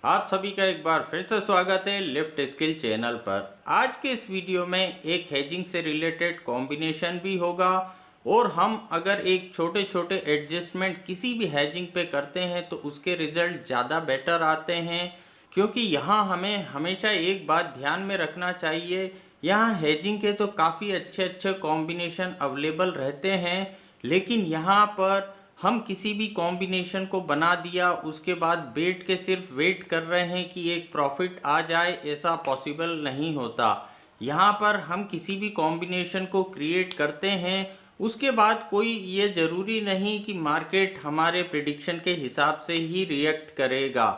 आप सभी का एक बार फिर से स्वागत है लिफ्ट स्किल चैनल पर। आज के इस वीडियो में एक हेजिंग से रिलेटेड कॉम्बिनेशन भी होगा और हम अगर एक छोटे छोटे एडजस्टमेंट किसी भी हेजिंग पे करते हैं तो उसके रिजल्ट ज़्यादा बेटर आते हैं। क्योंकि यहाँ हमें हमेशा एक बात ध्यान में रखना चाहिए, यहाँ हेजिंग के तो काफ़ी अच्छे अच्छे कॉम्बिनेशन अवेलेबल रहते हैं, लेकिन यहाँ पर हम किसी भी कॉम्बिनेशन को बना दिया उसके बाद बैठ के सिर्फ वेट कर रहे हैं कि एक प्रॉफिट आ जाए, ऐसा पॉसिबल नहीं होता। यहाँ पर हम किसी भी कॉम्बिनेशन को क्रिएट करते हैं, उसके बाद कोई ये ज़रूरी नहीं कि मार्केट हमारे प्रिडिक्शन के हिसाब से ही रिएक्ट करेगा।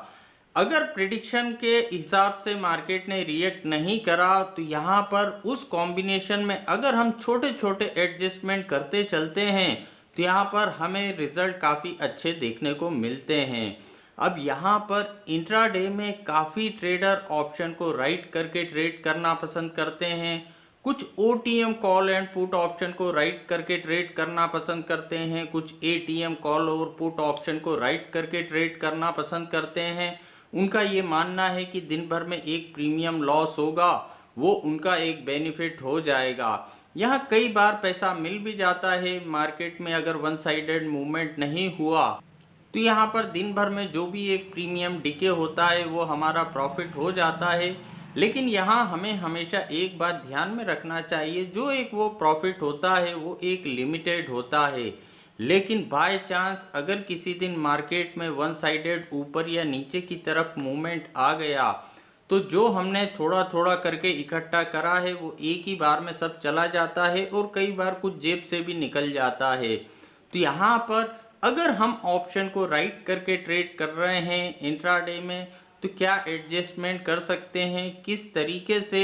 अगर प्रिडिक्शन के हिसाब से मार्केट ने रिएक्ट नहीं करा तो यहाँ पर उस कॉम्बिनेशन में अगर हम छोटे छोटे एडजस्टमेंट करते चलते हैं तो यहाँ पर हमें रिजल्ट काफ़ी अच्छे देखने को मिलते हैं। अब यहाँ पर इंट्राडे में काफ़ी ट्रेडर ऑप्शन को राइट करके ट्रेड करना पसंद करते हैं, कुछ OTM call and put option को राइट करके ट्रेड करना पसंद करते हैं, कुछ एटीएम कॉल और पुट ऑप्शन को राइट करके ट्रेड करना पसंद करते हैं। उनका ये मानना है कि दिन भर में एक प्रीमियम लॉस होगा, वो उनका एक बेनिफिट हो जाएगा। यहाँ कई बार पैसा मिल भी जाता है मार्केट में, अगर वन साइडेड मूवमेंट नहीं हुआ तो यहाँ पर दिन भर में जो भी एक प्रीमियम डिके होता है वो हमारा प्रॉफिट हो जाता है। लेकिन यहाँ हमें हमेशा एक बात ध्यान में रखना चाहिए, जो एक वो प्रॉफिट होता है वो एक लिमिटेड होता है। लेकिन बाय चांस अगर किसी दिन मार्केट में वन साइडेड ऊपर या नीचे की तरफ मूवमेंट आ गया तो जो हमने थोड़ा थोड़ा करके इकट्ठा करा है वो एक ही बार में सब चला जाता है और कई बार कुछ जेब से भी निकल जाता है। तो यहाँ पर अगर हम ऑप्शन को राइट करके ट्रेड कर रहे हैं इंट्राडे में तो क्या एडजस्टमेंट कर सकते हैं, किस तरीके से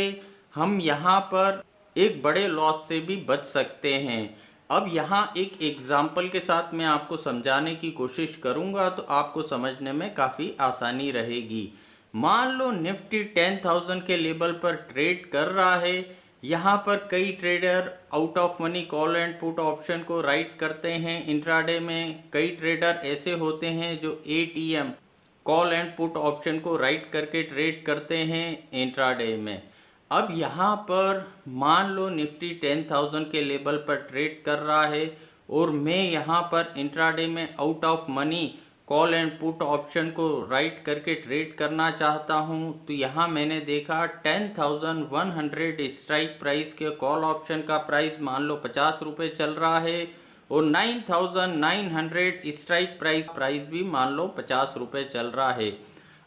हम यहाँ पर एक बड़े लॉस से भी बच सकते हैं। अब यहाँ एक एग्जाम्पल के साथ मैं आपको समझाने की कोशिश करूँगा तो आपको समझने में काफ़ी आसानी रहेगी। मान लो निफ्टी 10,000 के लेवल पर ट्रेड कर रहा है, यहाँ पर कई trader out of money call and put option को राइट करते हैं इंट्राडे में, कई ट्रेडर ऐसे होते हैं जो ATM call and put option को राइट करके ट्रेड करते हैं इंट्राडे में। अब यहाँ पर मान लो निफ्टी 10,000 के लेवल पर ट्रेड कर रहा है और मैं यहाँ पर इंट्राडे में out of money call and put option को राइट करके ट्रेड करना चाहता हूँ। तो यहाँ मैंने देखा 10,100 स्ट्राइक प्राइस के कॉल ऑप्शन का प्राइस मान लो 50 रुपये चल रहा है और 9,900 स्ट्राइक प्राइस भी मान लो 50 रुपये चल रहा है।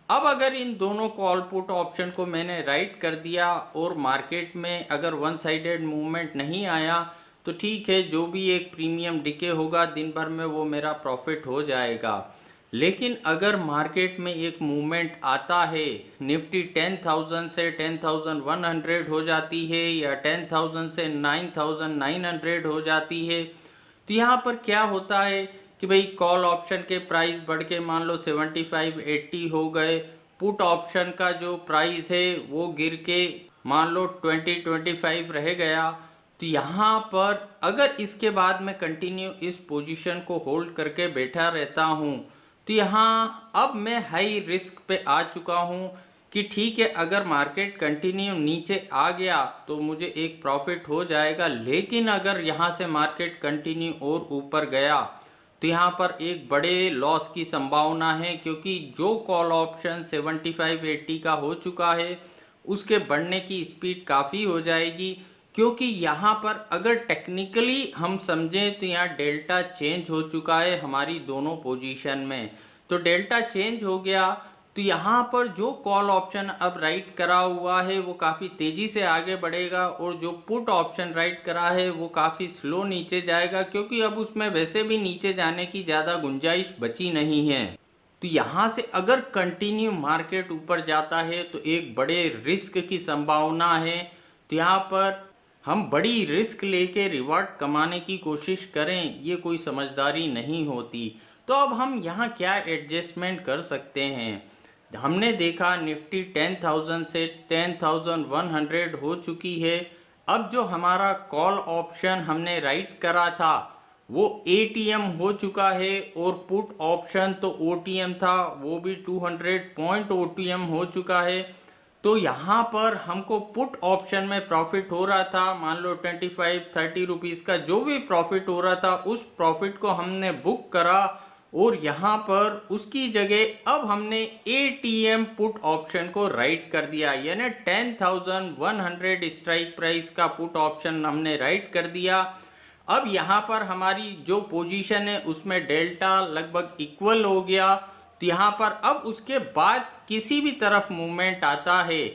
अब अगर इन दोनों कॉल पुट ऑप्शन को मैंने राइट कर दिया और मार्केट में अगर वन साइडेड मूवमेंट नहीं आया तो ठीक है, जो भी एक प्रीमियम डिके होगा दिन भर में वो मेरा प्रॉफिट हो जाएगा। लेकिन अगर मार्केट में एक मूवमेंट आता है, निफ्टी 10,000 से 10,100 हो जाती है या 10,000 से 9,900 हो जाती है, तो यहाँ पर क्या होता है कि भाई कॉल ऑप्शन के प्राइस बढ़ के मान लो 75-80 हो गए, पुट ऑप्शन का जो प्राइस है वो गिर के मान लो 20-25 रह गया। तो यहाँ पर अगर इसके बाद मैं कंटिन्यू इस पोजीशन को होल्ड करके बैठा रहता हूँ तो यहाँ अब मैं हाई रिस्क पे आ चुका हूँ कि ठीक है, अगर मार्केट कंटिन्यू नीचे आ गया तो मुझे एक प्रॉफिट हो जाएगा, लेकिन अगर यहाँ से मार्केट कंटिन्यू और ऊपर गया तो यहाँ पर एक बड़े लॉस की संभावना है, क्योंकि जो कॉल ऑप्शन 75-80 का हो चुका है उसके बढ़ने की स्पीड काफ़ी हो जाएगी। क्योंकि यहाँ पर अगर टेक्निकली हम समझें तो यहाँ डेल्टा चेंज हो चुका है हमारी दोनों पोजीशन में। तो डेल्टा चेंज हो गया तो यहाँ पर जो कॉल ऑप्शन अब राइट करा हुआ है वो काफ़ी तेज़ी से आगे बढ़ेगा और जो पुट ऑप्शन राइट करा है वो काफ़ी स्लो नीचे जाएगा, क्योंकि अब उसमें वैसे भी नीचे जाने की ज़्यादा गुंजाइश बची नहीं है। तो यहाँ से अगर कंटिन्यू मार्केट ऊपर जाता है तो एक बड़े रिस्क की संभावना है। तो यहाँ पर हम बड़ी रिस्क लेके रिवार्ड कमाने की कोशिश करें, ये कोई समझदारी नहीं होती। तो अब हम यहाँ क्या एडजस्टमेंट कर सकते हैं। हमने देखा निफ्टी 10,000 से 10,100 हो चुकी है। अब जो हमारा कॉल ऑप्शन हमने राइट करा था वो एटीएम हो चुका है, और पुट ऑप्शन तो ओटीएम था, वो भी 200 पॉइंट ओटीएम हो चुका है। तो यहाँ पर हमको पुट ऑप्शन में प्रॉफिट हो रहा था, मान लो 25-30 रुपीज़ का जो भी प्रॉफिट हो रहा था, उस प्रॉफिट को हमने बुक करा, और यहाँ पर उसकी जगह अब हमने एटीएम पुट ऑप्शन को राइट कर दिया, यानी 10,100 स्ट्राइक प्राइस का पुट ऑप्शन हमने राइट कर दिया। अब यहाँ पर हमारी जो पोजीशन है उसमें डेल्टा लगभग इक्वल हो गया। तो यहाँ पर अब उसके बाद किसी भी तरफ मूवमेंट आता है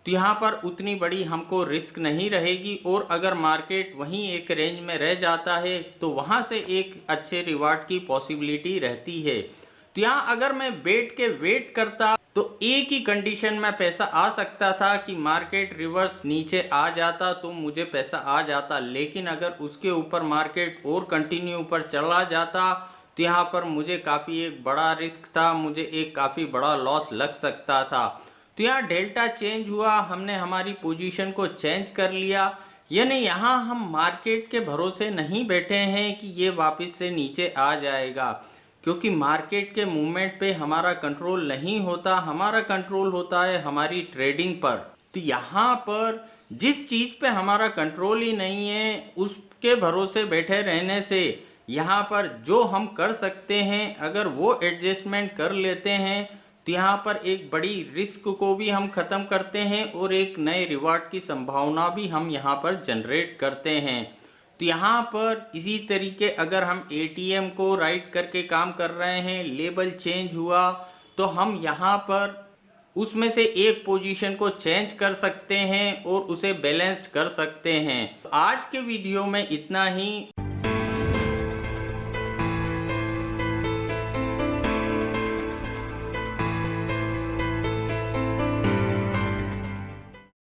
तो यहाँ पर उतनी बड़ी हमको रिस्क नहीं रहेगी, और अगर मार्केट वहीं एक रेंज में रह जाता है तो वहाँ से एक अच्छे रिवार्ड की पॉसिबिलिटी रहती है। तो यहाँ अगर मैं बैठ के वेट करता तो एक ही कंडीशन में पैसा आ सकता था कि मार्केट रिवर्स नीचे आ जाता तो मुझे पैसा आ जाता, लेकिन अगर उसके ऊपर मार्केट और कंटिन्यू ऊपर चला जाता तो यहाँ पर मुझे काफ़ी एक बड़ा रिस्क था, मुझे एक काफ़ी बड़ा लॉस लग सकता था। तो यहाँ डेल्टा चेंज हुआ, हमने हमारी पोजीशन को चेंज कर लिया, यानी यहाँ हम मार्केट के भरोसे नहीं बैठे हैं कि ये वापस से नीचे आ जाएगा, क्योंकि मार्केट के मूवमेंट पे हमारा कंट्रोल नहीं होता, हमारा कंट्रोल होता है हमारी ट्रेडिंग पर। तो यहाँ पर जिस चीज़ पे हमारा कंट्रोल ही नहीं है उसके भरोसे बैठे रहने से यहाँ पर जो हम कर सकते हैं अगर वो एडजस्टमेंट कर लेते हैं तो यहाँ पर एक बड़ी रिस्क को भी हम ख़त्म करते हैं और एक नए रिवार्ड की संभावना भी हम यहाँ पर जनरेट करते हैं। तो यहाँ पर इसी तरीके अगर हम एटीएम को राइट करके काम कर रहे हैं, लेबल चेंज हुआ तो हम यहाँ पर उसमें से एक पोजीशन को चेंज कर सकते हैं और उसे बैलेंस्ड कर सकते हैं। आज के वीडियो में इतना ही।